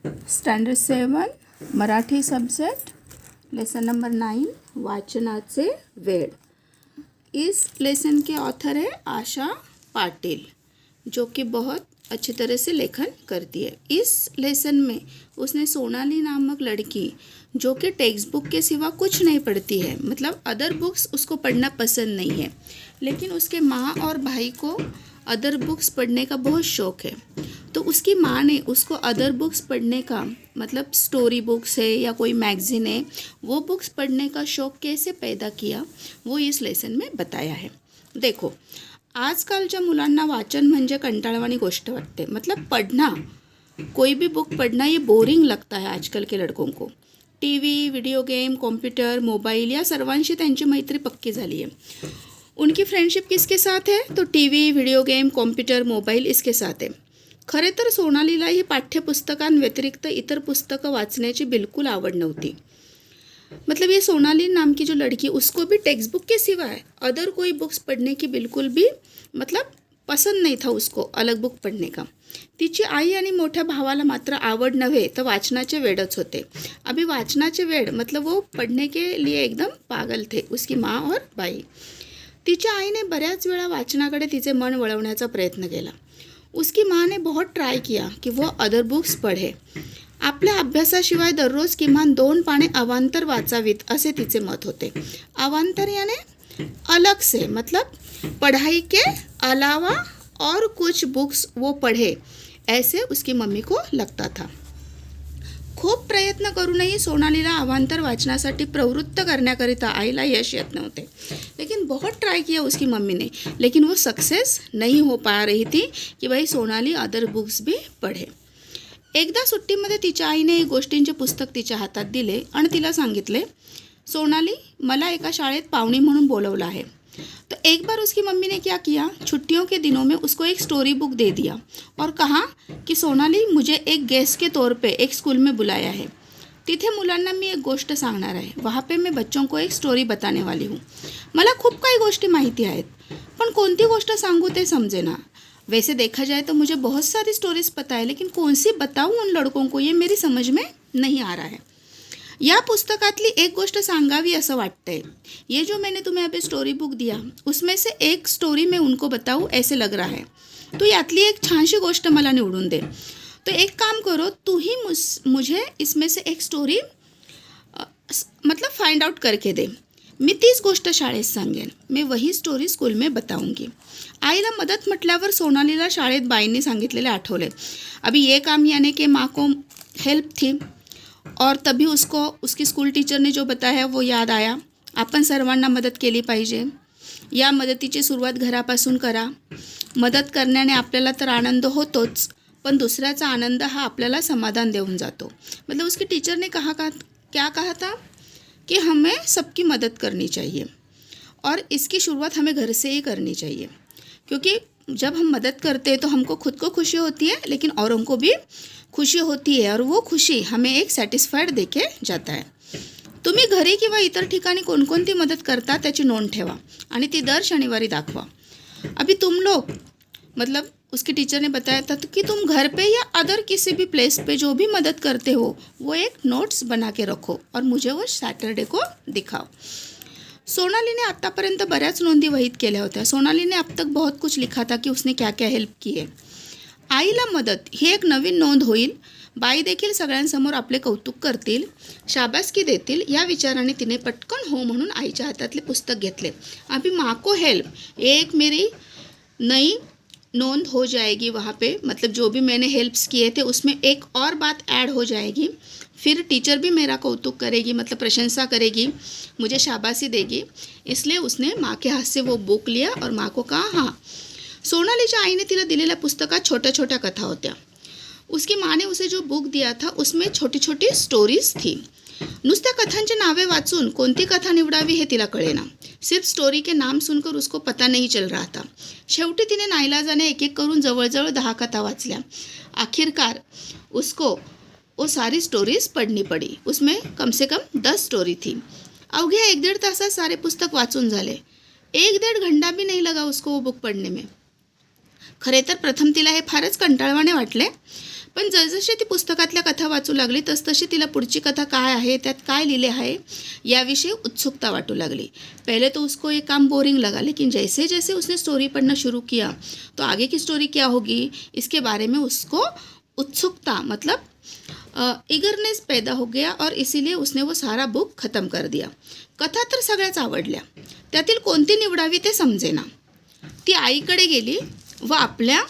Standard 7 Marathi subject lesson number 9 वाचनाचे वेळ। इस lesson के author है आशा पाटिल, जो कि बहुत अच्छी तरह से लेखन करती है। इस लेसन में उसने सोनाली नामक लड़की, जो कि टेक्स्ट बुक के सिवा कुछ नहीं पढ़ती है, मतलब अदर बुक्स उसको पढ़ना पसंद नहीं है, लेकिन उसके माँ और भाई को अदर बुक्स पढ़ने का बहुत शौक़ है। तो उसकी माँ ने उसको अदर बुक्स पढ़ने का, मतलब स्टोरी बुक्स है या कोई मैगज़ीन है, वो बुक्स पढ़ने का शौक़ कैसे पैदा किया वो इस लेसन में बताया है। देखो, आजकालच्या मुलांना वाचन म्हणजे कंटाळवाणी गोष्ट वाटते, मतलब पढ़ना, कोई भी बुक पढ़ना ये बोरिंग लगता है आजकल के लड़कों को। TV, video game, computer, mobile या सर्वांशी त्यांची मैत्री पक्की झाली आहे। उनकी फ्रेंडशिप किसके साथ है? तो TV, video game, computer, mobile इसके साथ है। खरे तर सोनालीला ही पाठ्यपुस्तकांव्यतिरिक्त इतर पुस्तकं वाचण्याची बिल्कुल आवड नव्हती। मतलब ये सोनाली नाम की जो लड़की, उसको भी टेक्स्ट बुक के सिवाय अदर कोई बुक्स पढ़ने की बिल्कुल भी मतलब पसंद नहीं था उसको अलग बुक पढ़ने का। तिची आई आणि मोठ्या भावाला मात्र आवड नव्हे तर वाचनाचे वेडच होते। अभी वाचनाचे वेड मतलब वो पढ़ने के लिए एकदम पागल थे, उसकी माँ और भाई। तिच्या आईने बऱ्याच वेळा वाचनाकडे तिचे मन वळवण्याचा प्रयत्न केला। उसकी माँ ने बहुत ट्राई किया कि वो अदर बुक्स पढ़े। आपल्या अभ्यासाशिवाय दररोज किमान 2 पाने अवांतर वाचावीत असे तिचे मत होते। अवांतर यानी अलग से, मतलब पढ़ाई के अलावा और कुछ बुक्स वो पढ़े, ऐसे उसकी मम्मी को लगता था। खूप प्रयत्न करूनही सोनालीला अवांतर वाचनासाठी प्रवृत्त करण्याकरिता आईला यश येत नव्हते, लेकिन बहुत ट्राई किया उसकी मम्मी ने, लेकिन वो सक्सेस नहीं हो पा रही थी कि भाई सोनाली अदर बुक्स भी पढ़े। एकदा सुट्टीमध्ये तिच्या आईने एक गोष्टींचे पुस्तक तिच्या हातात दिले आणि तिला सांगितले, सोनाली, मला एका शाळेत पाहुणी म्हणून बोलवलं आहे। तो एक बार उसकी मम्मी ने क्या किया, छुट्टियों के दिनों में उसको एक स्टोरी बुक दे दिया और कहा कि सोनाली, मुझे एक गेस्ट के तौर पे एक स्कूल में बुलाया है। तिथे मुलांना मी एक गोष्ट सांगणार आहे, वहाँ पे मैं बच्चों को एक स्टोरी बताने वाली हूँ। मला खूप काही गोष्टी माहिती आहेत, पण कोणती गोष्ट सांगू ते समजेना। वैसे देखा जाए तो मुझे बहुत सारी स्टोरीज पता है, लेकिन कौन सी बताऊँ उन लड़कों को, ये मेरी समझ में नहीं आ रहा है। या पुस्तकातली एक गोष्ट सांगावी असं वाटतंय। ये जो मैंने तुम्हें अभी स्टोरी बुक दिया, उसमें से एक स्टोरी मैं उनको बताऊँ ऐसे लग रहा है, तो यातली एक छानशी गोष्ट मला निवडून दे। तो एक काम करो, तू ही मुझे इसमें से एक स्टोरी मतलब फाइंड आउट करके दे। मी तीच गोष्ट शाळेत सांगेन, मैं वही स्टोरी स्कूल में बताऊंगी। आईला मदत म्हटल्यावर सोनालीला शाळेत बाईंनी सांगितलेले आठवले। अभी ये काम यानी कि माँ को हेल्प थी, और तभी उसको उसकी स्कूल टीचर ने जो बताया वो याद आया। आपण सर्वांना मदत केली पाहिजे। या मदतीची सुरुवात घरापासून करा। मदत करण्याने आपल्याला तर आनंद होतोच, पण दुसऱ्याचा आनंद हा आपल्याला समाधान देऊन जातो। मतलब उसकी टीचर ने क्या कहा था कि हमें सबकी मदद करनी चाहिए और इसकी शुरुआत हमें घर से ही करनी चाहिए, क्योंकि जब हम मदद करते हैं तो हमको खुद को खुशी होती है, लेकिन औरों को भी खुशी होती है, और वो खुशी हमें एक सॅटिस्फाईड देके जाता है। तुम्ही घरी किंवा इतर ठिकाणी कोणकोणती मदत करता त्याची नोंद ठेवा आणि ती दर शनिवारी दाखवा। अभी तुम लोग, मतलब उसकी टीचर ने बताया था कि तुम घर पे या अदर किसी भी प्लेस पे जो भी मदद करते हो वो एक नोट्स बना के रखो और मुझे वो सैटरडे को दिखाओ। सोनाली ने आत्तापर्यंत बऱ्याच नोंदी वहीत केल्या होत्या। सोनाली ने अब तक बहुत कुछ लिखा था कि उसने क्या क्या हेल्प की है। आईला मदत ही एक नवीन नोंद होईल, बाई देखील सगळ्यांसमोर आपले कौतुक करतील, शाबासकी देतील, या विचाराने तिने पटकन हो म्हणून आईच्या हातातले पुस्तक घेतले। अभी माँ को हेल्प, एक मेरी नई नोंद हो जाएगी वहाँ पे, मतलब जो भी मैंने हेल्प्स किए थे उसमें एक और बात ऐड हो जाएगी। फिर टीचर भी मेरा कौतुक करेगी, मतलब प्रशंसा करेगी, मुझे शाबाशी देगी। इसलिए उसने माँ के हाथ से वो बुक लिया और माँ को कहा हाँ। सोनालीच्या आईने तिला दिलेल्या पुस्तकात छोट्या छोट्या कथा होत्या। उसकी माँ ने उसे जो बुक दिया था उसमें छोटी छोटी स्टोरीज थी। नुसत्या कथांची नावे वाचून कोणती कथा निवडावी हे तिला कळेना। सिर्फ स्टोरी के नाम सुनकर उसको पता नहीं चल रहा था। शेवटी तिने नाईलाजाने एक एक करून जवळजवळ 10 कथा वाचल्या। आखिरकार उसको वो सारी स्टोरीज पढ़नी पड़ी। उसमें कम से कम 10 स्टोरी थी। अवघ्या 1-1.5 तासात सारे पुस्तक वाचून झाले। 1-1.5 घंटा भी नहीं लगा उसको वो बुक पढ़ने में। खरे तर प्रथम तिला हे फारच कंटाळवाणे वाटले, पण जसजशी ती पुस्तकातल्या कथा वाचू लागली तसतशी तिला पुढची कथा काय आहे, त्यात काय लिहिले आहे याविषयी उत्सुकता वाटू लागली. पहले तो उसको ये काम बोरिंग लगा, लेकिन जैसे जैसे उसने स्टोरी पढ़ना शुरू किया तो आगे की स्टोरी क्या होगी इसके बारे में उसको उत्सुकता मतलब इगरनेस पैदा हो गया और इसीलिए उसने वो सारा बुक ख़त्म कर दिया. कथा तर सगळ्याच आवडल्या, त्यातील कोणती निवडावी ते समजेना. ती आईकडे गेली व आपल्या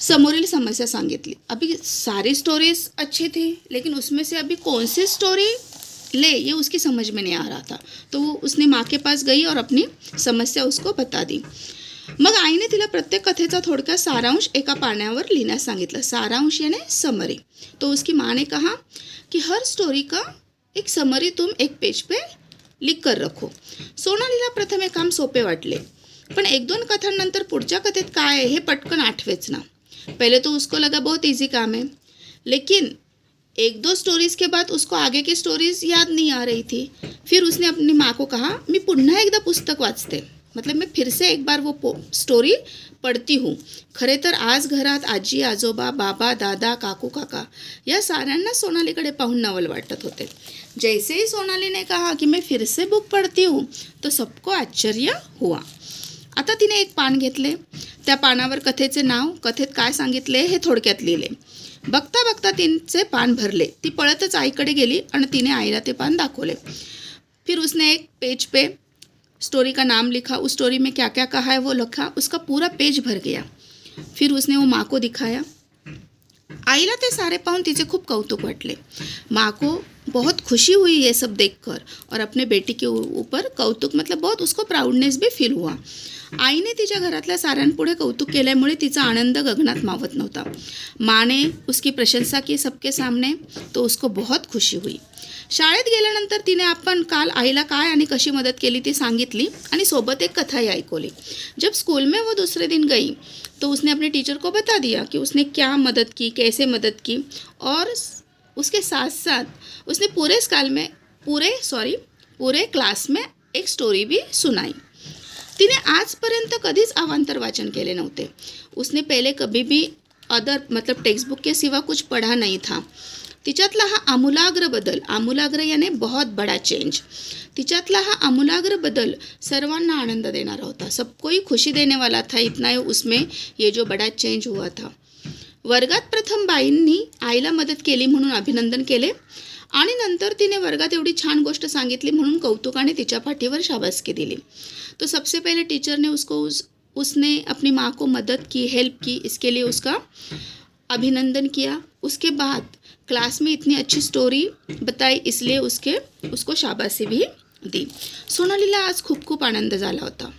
समोरील समस्या सांगितली. अभी सारी स्टोरीज अच्छी थी, लेकिन उसमें से अभी कौन सी स्टोरी ले ये उसकी समझ में नहीं आ रहा था. तो वो उसने माँ के पास गई और अपनी समस्या उसको बता दी. मग आईने तिला प्रत्येक कथेचा थोडक्यात सारांश एका पाण्यावर लिहिण्यास सांगितलं. सारांश यानी समरी. तो उसकी माँ ने कहा कि हर स्टोरी का एक समरी तुम एक पेज पे लिख कर रखो. सोनालीला प्रथम हे काम सोपे वाटले, पण एक दोन कथांनंतर पुढच्या कथेत काय आहे हे पटकन आठवेच ना. पहले तो उसको लगा बहुत इजी काम है, लेकिन एक दो स्टोरीज़ के बाद उसको आगे की स्टोरीज़ याद नहीं आ रही थी. फिर उसने अपनी माँ को कहा मी पुन्हा एकदा पुस्तक वाचते, मतलब मैं फिर से एक बार वो स्टोरी पढ़ती हूँ. खरे तर आज घरात आजी आजोबा बाबा दादा काकू काका या साऱ्यांना सोनालीकडे पाहून नवल वाटत होते. जैसे ही सोनाली ने कहा कि मैं फिर से बुक पढ़ती हूँ तो सबको आश्चर्य हुआ. आता तिने एक पान घेतले, त्या पानावर कथेचे नाव, कथेत काय सांगितले हे थोडक्यात लिहिले. बघता बघता तिचे पान भरले. ती पळतच आईकडे गेली आणि तिने आईला ते पान दाखवले. फिर उसने एक पेज पे स्टोरी का नाम लिखा, उस स्टोरी में क्या क्या कहा है वो लिखा. उसका पूरा पेज भर गया. फिर उसने वो माँ को दिखाया. आईला ते सारे पाहून तिचे खूप कौतुक वाटले. माँ को बहुत खुशी हुई ये सब देखकर और अपने बेटी के ऊपर कौतुक मतलब बहुत उसको प्राउडनेस भी फील हुआ. आईने तिच्या घरातल्या साऱ्यांपुढे कौतुक केल्यामुळे तिचा आनंद गगनात मावत नव्हता. माँ ने उसकी प्रशंसा की सबके सामने, तो उसको बहुत खुशी हुई. शाळेत गेल्यानंतर तिने आपण काल आईला काय आणि कशी मदत केली ती सांगितली आणि सोबत एक कथाही ऐकवली. जब स्कूल में वो दूसरे दिन गई तो उसने अपने टीचर को बता दिया कि उसने क्या मदद की, कैसे मदद की, और उसके साथ साथ उसने पूरे क्लास में एक स्टोरी भी सुनाई. तिने आजपर्यंत कधीच अवांतर वाचन केले नव्हते. उसने पहले कभी भी अदर मतलब टेक्स्ट बुक के सिवा कुछ पढ़ा नहीं था. तिच्यातला हा आमूलाग्र बदल, आमूलाग्र याने बहुत बड़ा चेंज, तिच्यातला हा आमूलाग्र बदल सर्वांना आनंद देणारा होता. सबको ही खुशी देने वाला था. इतना ही उसमें ये जो बड़ा चेंज हुआ था. वर्गात प्रथम बाईंनी आईला मदत केली म्हणून अभिनंदन केले आणि नंतर तिने वर्गात एवढी छान गोष्ट सांगितली म्हणून कौतुकाने तिच्या पाठीवर शाबासकी दिली. तो सबसे पहले टीचर ने उसने अपनी माँ को मदद की, हेल्प की, इसके लिए उसका अभिनंदन किया. उसके बाद क्लास में इतनी अच्छी स्टोरी बताई, इसलिए उसको शाबाशी भी दी. सोनालीला आज खूप खूप आनंद झाला होता.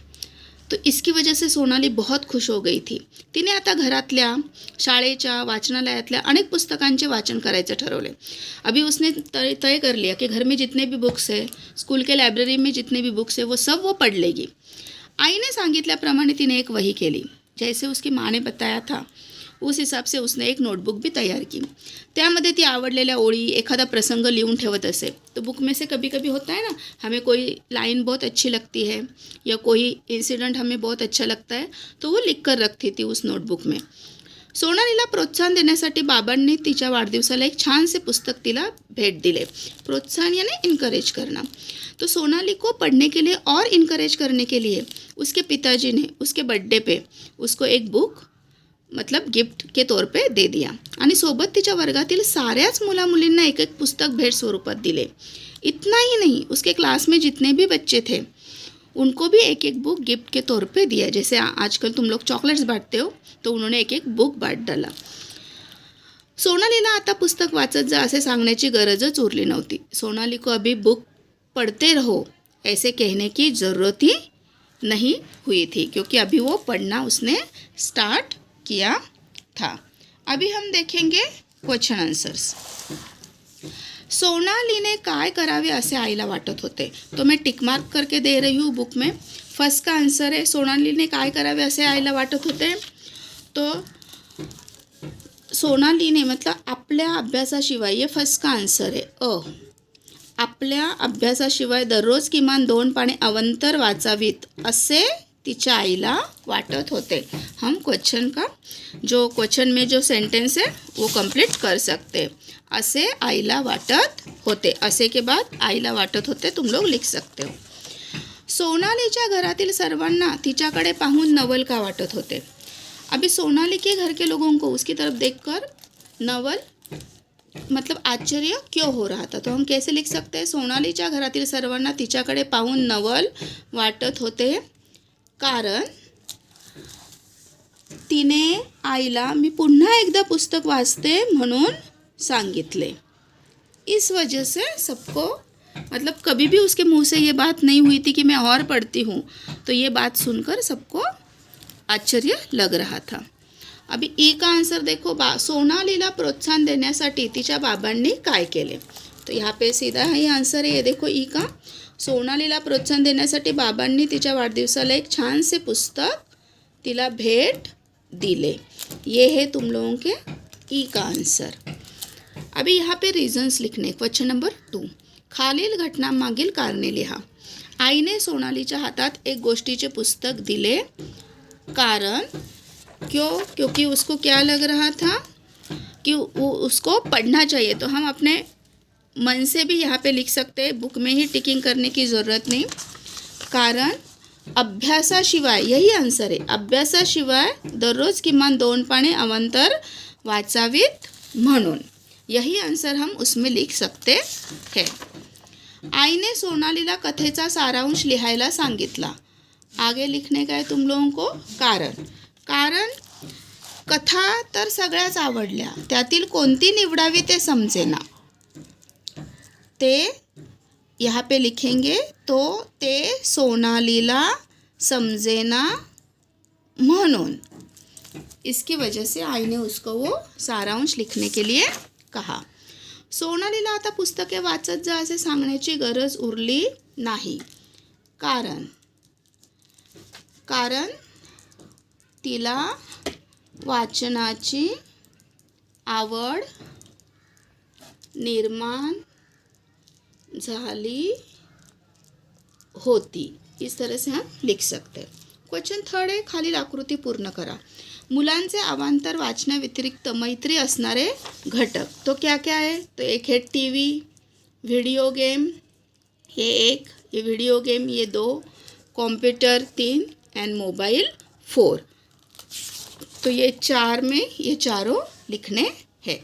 तो इसकी वजह से सोनाली बहुत खुश हो गई थी. तिने आता घरातल्या, शाळेच्या, वाचनालयातल्या अनेक पुस्तकांचे वाचन करायचं ठरवले. अभी उसने तय कर लिया कि घर में जितने भी बुक्स है, स्कूल के लाइब्रेरी में जितने भी बुक्स है वो सब वो पढ़ लेगी. आईने सांगितल्याप्रमाणे तिने एक वही केली. जैसे उसकी माँ ने बताया था उस हिसाब से उसने एक नोटबुक भी तैयार की. त्यामध्ये ती आवडलेल्या ओळी, एखादा प्रसंग लिहून ठेवत असे. तो बुक में से कभी कभी होता है ना, हमें कोई लाइन बहुत अच्छी लगती है या कोई इंसिडेंट हमें बहुत अच्छा लगता है तो वो लिख कर रखती थी उस नोटबुक में. सोनालीला प्रोत्साहन देण्यासाठी बाबांनी तिच्या वाढदिवसाला एक छानसे पुस्तक तिला भेट दिले. प्रोत्साहन यानी इनकरेज करना. तो सोनाली को पढ़ने के लिए और इनकरेज करने के लिए उसके पिताजी ने उसके बर्थडे पे उसको एक बुक मतलब गिफ्ट के तौर पे दे दिया आणि सोबत तिच्या वर्गातील साऱ्याच मुलामुलींना एक एक पुस्तक भेट स्वरूपात दिले. इतना ही नहीं, उसके क्लास में जितने भी बच्चे थे उनको भी एक एक बुक गिफ्ट के तौर पे दिया. जैसे आजकल तुम लोग चॉकलेट्स बांटते हो तो उन्होंने एक एक बुक बांट डाला. सोनालीला आता पुस्तक वाचत जा असे सांगण्याची गरजच उरली नव्हती. सोनाली को अभी बुक पढ़ते रहो ऐसे कहने की ज़रूरत ही नहीं हुई थी, क्योंकि अभी वो पढ़ना उसने स्टार्ट किया था. अभी हम देखेंगे क्वेश्चन आंसर्स. सोनालीने काय करावे असे आईला वाटत होते. तो मैं टिक मार्क करके दे रही हूँ बुक में. फर्स्ट का आंसर है सोनालीने काय करावे असे आईला वाटत होते. तो सोनालीने मतलब आपल्या अभ्यासाशिवाय, ये फर्स्ट का आंसर है आपल्या अभ्यासाशिवाय दररोज किमान 2 पाने अवंतर वाचावीत असे तिच्या आईला वाटत होते. हम क्वेश्चन का जो क्वेश्चन में जो सेंटेंस है वो कंप्लीट कर सकते. असे आईला वाटत होते. असे के बाद आईला वाटत होते तुम लोग लिख सकते हो. सोनालीच्या घरातील सर्वांना तिच्याकडे पाहून नवल का वाटत होते. अभी सोनाली के घर के लोगों को उसकी तरफ देखकर नवल मतलब आश्चर्य क्यों हो रहा था. तो हम कैसे लिख सकते हैं. सोनालीच्या घरातील सर्वांना तिच्याकडे पाहून नवल वाटत होते कारण तिने आईला मी पुन्हा एकदा पुस्तक वाचते म्हणून सांगितले. इस वजह से सबको मतलब कभी भी उसके मुंह से ये बात नहीं हुई थी कि मैं और पढ़ती हूँ. तो ये बात सुनकर सबको आश्चर्य लग रहा था. अभी ई का आंसर देखो. सोनालीला प्रोत्साहन देण्यासाठी तिच्या बाबांनी काय केले. तो यहाँ पे सीधा ही आंसर है. ये देखो ई का. सोनालीला प्रोत्साहन देण्यासाठी बाबांनी तिच्या वाढदिवसाला एक छानसे पुस्तक तिला भेट दिले. ये है तुम लोगों के ई का आंसर. अभी यहाँ पे रीजन्स लिखने. Question number 2. खालील घटनांमागील कारणे लिहा. आईने सोनालीच्या हातात एक गोष्टीचे पुस्तक दिले कारण क्योंकि उसको क्या लग रहा था कि वो उसको पढ़ना चाहिए. तो हम अपने मन से भी यहाँ पे लिख सकते हैं. बुक में ही टिकिंग करने की ज़रूरत नहीं. कारण अभ्यासाशिवाय यही आंसर आहे. अभ्यासाशिवाय दररोज किमान 2 पाने अवांतर वाचावीत म्हणून. यही आंसर हम उसमें लिख सकते हैं. आईने सोनालीला कथेचा सारांश लिहायला सांगितला. आगे लिखने का है तुम लोगों को. कारण कथा तर सगळ्याच आवडल्या. त्यातील कोणती निवडावी ते समजेना. ते यहाँ पे लिखेंगे. तो ते सोनालीला समजेना म्हणून. इसकी वजह से आईने उसको वो सारांश लिखने के लिए कहा. सोनालीला आता पुस्तके वाचत जा असे सांगण्याची गरज उरली नाही. कारण तिला वाचनाची आवड निर्माण झाली होती. इस तरह से हम लिख सकते हैं. क्वेश्चन 3 है. खालील आकृती पूर्ण करा. मुलांचे अवांतर वाचण्याव्यतिरिक्त मैत्री असणारे घटक. तो क्या क्या है. तो एक है टीवी, वीडियो गेम, ये एक, ये वीडियो गेम ये 2, कंप्यूटर 3 एंड मोबाइल 4. तो ये 4 में ये चारों लिखने हैं.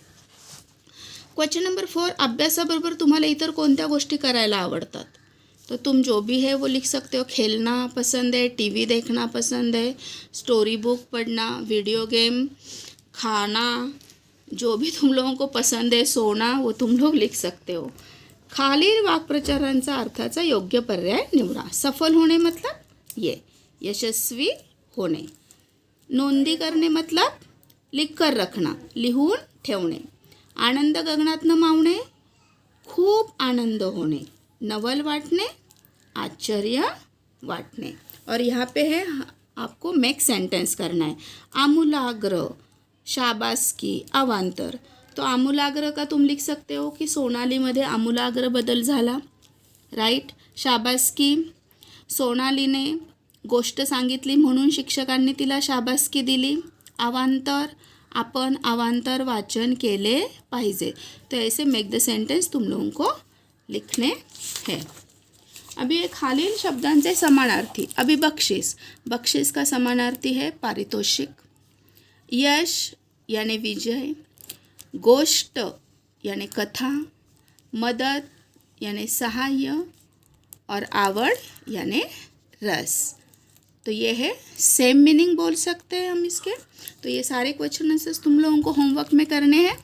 Question number 4. अभ्यासाबरोबर तुम्हाला इतर कोणत्या गोष्टी करायला आवडतात. तो तुम जो भी है वो लिख सकते हो. खेलना पसंद है, टीवी देखना पसंद है, स्टोरी बुक पढ़ना, वीडियो गेम, खाना, जो भी तुम लोगों को पसंद है, सोना, वो तुम लोग लिख सकते हो. खालील वाक्प्रचारांचा अर्थाचा योग्य पर्याय निवडा. सफल होणे मतलब ये यशस्वी होणे. नोंदी करणे मतलब लिख कर रखना, लिहून ठेवणे. आनंद गगनात न मावणे, खूप आनंद होणे. नवल वाटणे, आश्चर्य वाटणे. और यहाँ पे है आपको मेक सेंटेंस करना है. आमूलाग्र, शाबासकी, अवांतर. तो आमूलाग्र का तुम लिख सकते हो कि सोनालीमध्ये आमूलाग्र बदल झाला. राईट. शाबासकी, सोनालीने गोष्ट सांगितली म्हणून शिक्षकांनी तिला शाबासकी दिली. अवांतर, आपण अवांतर वाचन केले पाहिजे. तो ऐसे मेक द सेंटेंस तुम लोगों को लिखने हैं. अभी एक खालील शब्दांचे समानार्थी. अभी बख्शीस का समानार्थी है पारितोषिक. यश यानी विजय, गोष्ट यानी कथा, मदद यानी सहाय्य और आवड़ यानी रस. तो ये है सेम मीनिंग बोल सकते हैं हम इसके. तो ये सारे क्वेश्चन आंसर्स तुम लोगों को होमवर्क में करने हैं.